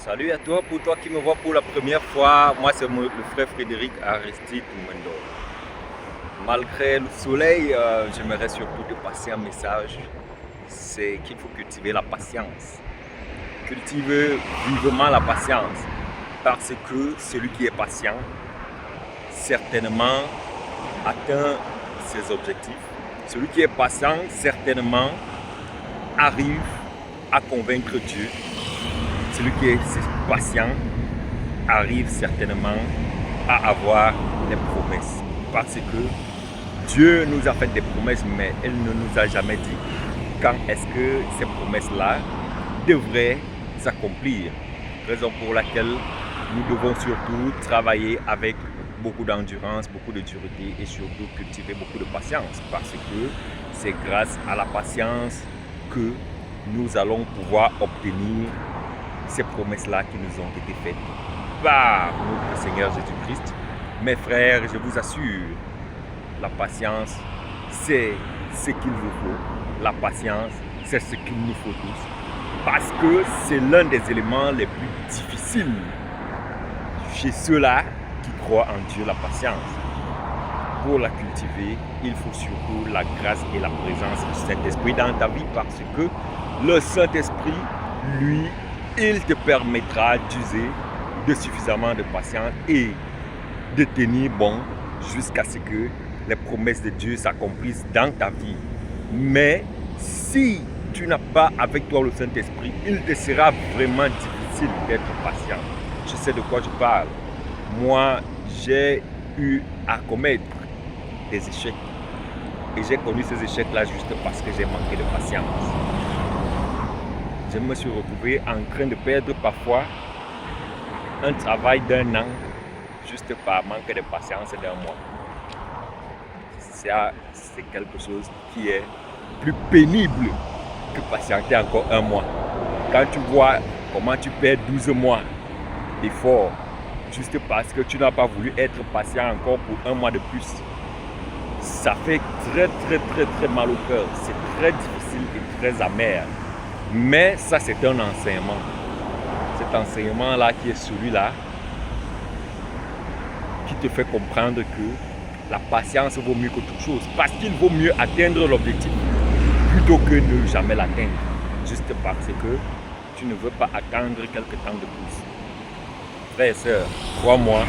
Salut à toi, pour toi qui me vois pour la première fois, moi c'est le frère Frédéric Aristide Mendo. Malgré le soleil, j'aimerais surtout te passer un message, c'est qu'il faut cultiver la patience. Cultiver vivement la patience, parce que celui qui est patient, certainement atteint ses objectifs. Celui qui est patient, certainement arrive à convaincre Dieu. Celui qui est patient arrive certainement à avoir des promesses. Parce que Dieu nous a fait des promesses, mais il ne nous a jamais dit quand est-ce que ces promesses-là devraient s'accomplir. Raison pour laquelle nous devons surtout travailler avec beaucoup d'endurance, beaucoup de dureté et surtout cultiver beaucoup de patience. Parce que c'est grâce à la patience que nous allons pouvoir obtenir ces promesses-là qui nous ont été faites par notre Seigneur Jésus-Christ. Mes frères, je vous assure, la patience, c'est ce qu'il vous faut. La patience, c'est ce qu'il nous faut tous. Parce que c'est l'un des éléments les plus difficiles chez ceux-là qui croient en Dieu, la patience. Pour la cultiver, il faut surtout la grâce et la présence du Saint-Esprit dans ta vie parce que le Saint-Esprit, lui, il te permettra d'user de suffisamment de patience et de tenir bon jusqu'à ce que les promesses de Dieu s'accomplissent dans ta vie. Mais si tu n'as pas avec toi le Saint-Esprit, il te sera vraiment difficile d'être patient. Je sais de quoi je parle. Moi, j'ai eu à commettre des échecs. Et j'ai connu ces échecs-là juste parce que j'ai manqué de patience. Je me suis retrouvé en train de perdre parfois un travail d'un an juste par manque de patience d'un mois. Ça, c'est quelque chose qui est plus pénible que patienter encore un mois. Quand tu vois comment tu perds 12 mois d'efforts juste parce que tu n'as pas voulu être patient encore pour un mois de plus, ça fait très mal au cœur. C'est très difficile et très amer. Mais ça, c'est un enseignement. Cet enseignement-là qui est celui-là qui te fait comprendre que la patience vaut mieux que toute chose. Parce qu'il vaut mieux atteindre l'objectif plutôt que ne jamais l'atteindre. Juste parce que tu ne veux pas attendre quelque temps de plus. Frères et sœurs, crois-moi,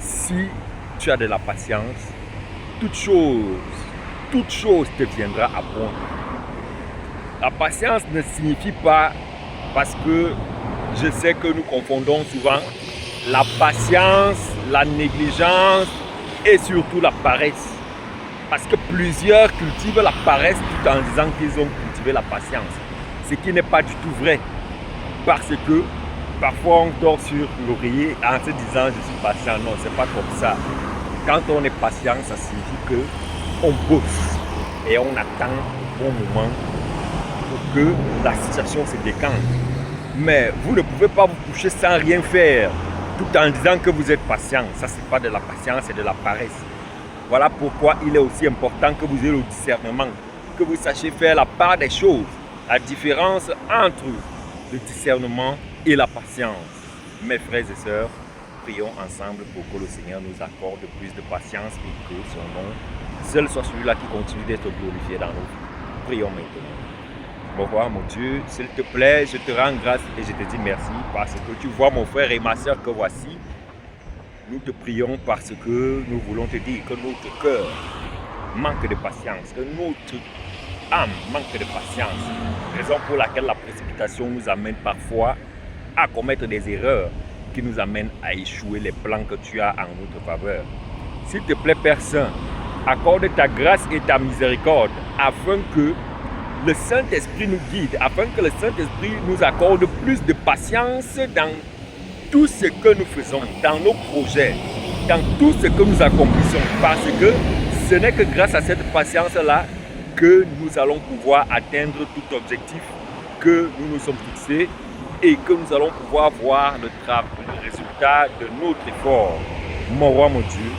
si tu as de la patience, toute chose te viendra à point. La patience ne signifie pas, parce que je sais que nous confondons souvent la patience, la négligence et surtout la paresse. Parce que plusieurs cultivent la paresse tout en disant qu'ils ont cultivé la patience. Ce qui n'est pas du tout vrai. Parce que parfois on dort sur l'oreiller en se disant je suis patient. Non, c'est pas comme ça. Quand on est patient, ça signifie qu'on bosse et on attend au bon moment pour que la situation se décante. Mais vous ne pouvez pas vous coucher sans rien faire tout en disant que vous êtes patient. Ça, c'est pas de la patience, c'est de la paresse. Voilà pourquoi il est aussi important que vous ayez le discernement, que vous sachiez faire la part des choses, la différence entre le discernement et la patience. Mes frères et sœurs, prions ensemble pour que le Seigneur nous accorde plus de patience et que son nom seul soit celui-là qui continue d'être glorifié dans nos vies. Prions maintenant. Bon roi, mon Dieu, s'il te plaît, je te rends grâce et je te dis merci parce que tu vois mon frère et ma soeur que voici. Nous te prions parce que nous voulons te dire que notre cœur manque de patience, que notre âme manque de patience. Raison pour laquelle la précipitation nous amène parfois à commettre des erreurs qui nous amènent à échouer les plans que tu as en notre faveur. S'il te plaît, Père Saint, accorde ta grâce et ta miséricorde afin que le Saint-Esprit nous guide, afin que le Saint-Esprit nous accorde plus de patience dans tout ce que nous faisons, dans nos projets, dans tout ce que nous accomplissons. Parce que ce n'est que grâce à cette patience-là que nous allons pouvoir atteindre tout objectif que nous nous sommes fixés et que nous allons pouvoir voir le résultat de notre effort. Mon roi, mon Dieu,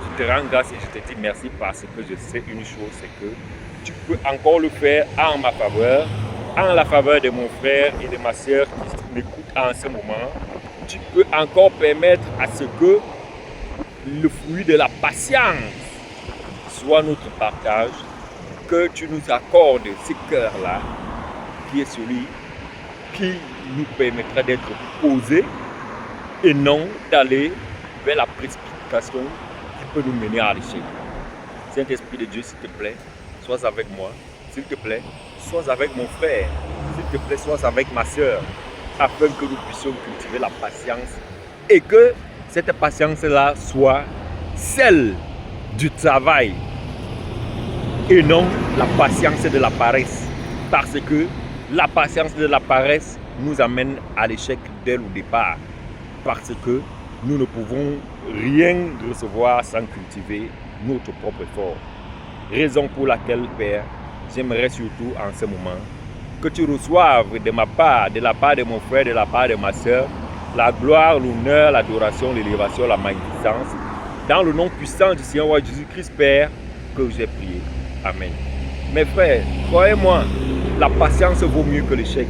je te rends grâce et je te dis merci parce que je sais une chose, c'est que tu peux encore le faire en ma faveur, en la faveur de mon frère et de ma soeur qui m'écoutes en ce moment, tu peux encore permettre à ce que le fruit de la patience soit notre partage, que tu nous accordes ce cœur-là, qui est celui qui nous permettra d'être posés et non d'aller vers la précipitation qui peut nous mener à l'échec. Saint-Esprit de Dieu, s'il te plaît, sois avec moi. S'il te plaît, sois avec mon frère. S'il te plaît, sois avec ma soeur, afin que nous puissions cultiver la patience et que cette patience-là soit celle du travail et non la patience de la paresse. Parce que la patience de la paresse nous amène à l'échec dès le départ. Parce que nous ne pouvons rien recevoir sans cultiver notre propre effort. Raison pour laquelle, Père, j'aimerais surtout en ce moment que tu reçoives de ma part, de la part de mon frère, de la part de ma soeur, la gloire, l'honneur, l'adoration, l'élévation, la magnificence. Dans le nom puissant du Seigneur Jésus-Christ, Père, que j'ai prié. Amen. Mes frères, croyez-moi, la patience vaut mieux que l'échec.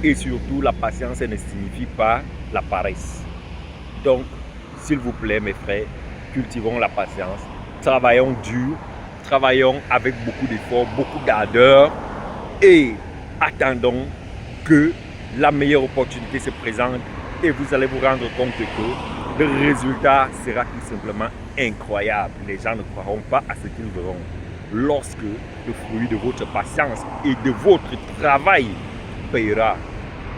Et surtout, la patience ne signifie pas la paresse. Donc, s'il vous plaît, mes frères, cultivons la patience. Travaillons dur, travaillons avec beaucoup d'efforts, beaucoup d'ardeur et attendons que la meilleure opportunité se présente et vous allez vous rendre compte que le résultat sera tout simplement incroyable. Les gens ne croiront pas à ce qu'ils verront lorsque le fruit de votre patience et de votre travail payera.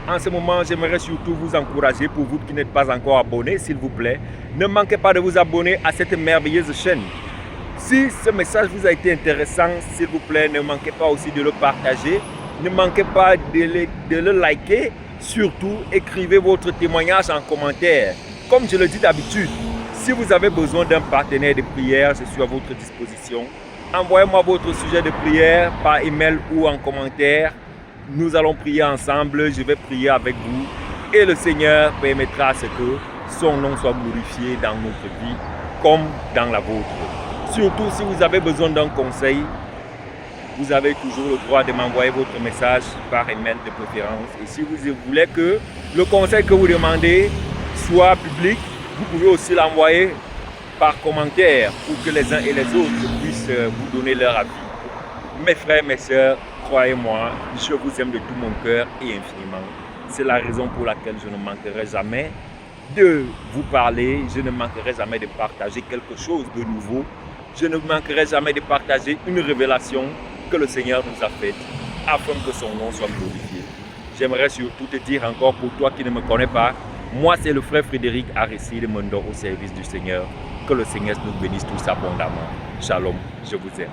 En ce moment, j'aimerais surtout vous encourager, pour vous qui n'êtes pas encore abonnés, s'il vous plaît, ne manquez pas de vous abonner à cette merveilleuse chaîne. Si ce message vous a été intéressant, s'il vous plaît, ne manquez pas aussi de le partager, ne manquez pas de le liker, surtout écrivez votre témoignage en commentaire. Comme je le dis d'habitude, si vous avez besoin d'un partenaire de prière, je suis à votre disposition. Envoyez-moi votre sujet de prière par email ou en commentaire. Nous allons prier ensemble, je vais prier avec vous et le Seigneur permettra à ce que son nom soit glorifié dans notre vie comme dans la vôtre. Surtout si vous avez besoin d'un conseil, vous avez toujours le droit de m'envoyer votre message par email de préférence. Et si vous voulez que le conseil que vous demandez soit public, vous pouvez aussi l'envoyer par commentaire pour que les uns et les autres puissent vous donner leur avis. Mes frères, mes sœurs, croyez-moi, je vous aime de tout mon cœur et infiniment. C'est la raison pour laquelle je ne manquerai jamais de vous parler, je ne manquerai jamais de partager quelque chose de nouveau. Je ne manquerai jamais de partager une révélation que le Seigneur nous a faite afin que son nom soit glorifié. J'aimerais surtout te dire encore, pour toi qui ne me connais pas, moi c'est le frère Frédéric Aristide Mondo au service du Seigneur. Que le Seigneur nous bénisse tous abondamment. Shalom, je vous aime.